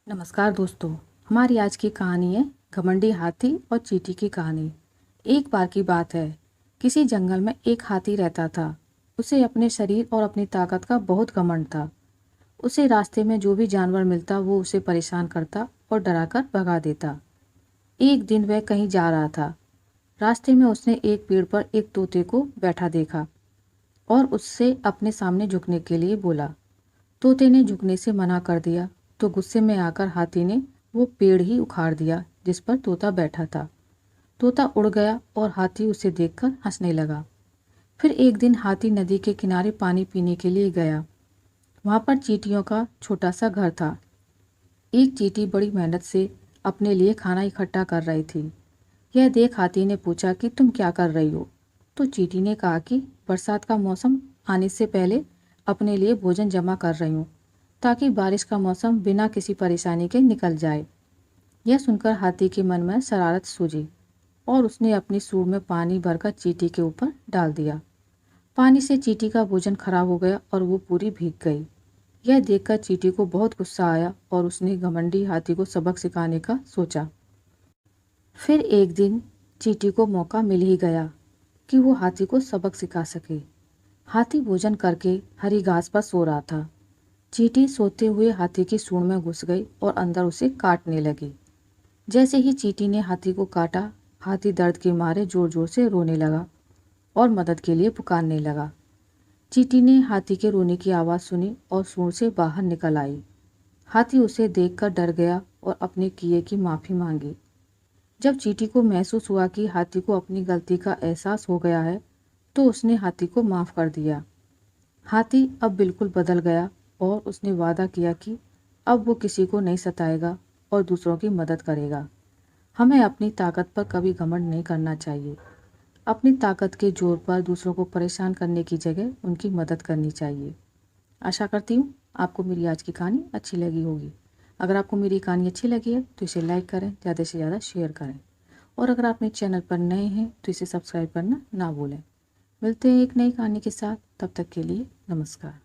नमस्कार दोस्तों। हमारी आज की कहानी है घमंडी हाथी और चींटी की कहानी। एक बार की बात है, किसी जंगल में एक हाथी रहता था। उसे अपने शरीर और अपनी ताकत का बहुत घमंड था। उसे रास्ते में जो भी जानवर मिलता वो उसे परेशान करता और डराकर भगा देता। एक दिन वह कहीं जा रहा था। रास्ते में उसने एक पेड़ पर एक तोते को बैठा देखा और उससे अपने सामने झुकने के लिए बोला। तोते ने झुकने से मना कर दिया तो गुस्से में आकर हाथी ने वो पेड़ ही उखाड़ दिया जिस पर तोता बैठा था। तोता उड़ गया और हाथी उसे देखकर हंसने लगा। फिर एक दिन हाथी नदी के किनारे पानी पीने के लिए गया। वहाँ पर चींटियों का छोटा सा घर था। एक चींटी बड़ी मेहनत से अपने लिए खाना इकट्ठा कर रही थी। यह देख हाथी ने पूछा कि तुम क्या कर रही हो। तो चींटी ने कहा कि बरसात का मौसम आने से पहले अपने लिए भोजन जमा कर रही हूँ ताकि बारिश का मौसम बिना किसी परेशानी के निकल जाए। यह सुनकर हाथी के मन में शरारत सूझी और उसने अपनी सूंड में पानी भरकर चींटी के ऊपर डाल दिया। पानी से चींटी का भोजन खराब हो गया और वो पूरी भीग गई। यह देखकर चींटी को बहुत गुस्सा आया और उसने घमंडी हाथी को सबक सिखाने का सोचा। फिर एक दिन चींटी को मौका मिल ही गया कि वो हाथी को सबक सिखा सके। हाथी भोजन करके हरी घास पर सो रहा था। चींटी सोते हुए हाथी की सूंड में घुस गई और अंदर उसे काटने लगी। जैसे ही चींटी ने हाथी को काटा, हाथी दर्द के मारे जोर जोर से रोने लगा और मदद के लिए पुकारने लगा। चींटी ने हाथी के रोने की आवाज़ सुनी और सूंड से बाहर निकल आई। हाथी उसे देखकर डर गया और अपने किए की माफ़ी मांगी। जब चींटी को महसूस हुआ कि हाथी को अपनी गलती का एहसास हो गया है तो उसने हाथी को माफ़ कर दिया। हाथी अब बिल्कुल बदल गया और उसने वादा किया कि अब वो किसी को नहीं सताएगा और दूसरों की मदद करेगा। हमें अपनी ताकत पर कभी घमंड नहीं करना चाहिए। अपनी ताकत के जोर पर दूसरों को परेशान करने की जगह उनकी मदद करनी चाहिए। आशा करती हूँ आपको मेरी आज की कहानी अच्छी लगी होगी। अगर आपको मेरी कहानी अच्छी लगी है तो इसे लाइक करें, ज़्यादा से ज़्यादा शेयर करें और अगर आप मेरे चैनल पर नए हैं तो इसे सब्सक्राइब करना ना भूलें। मिलते हैं एक नई कहानी के साथ, तब तक के लिए नमस्कार।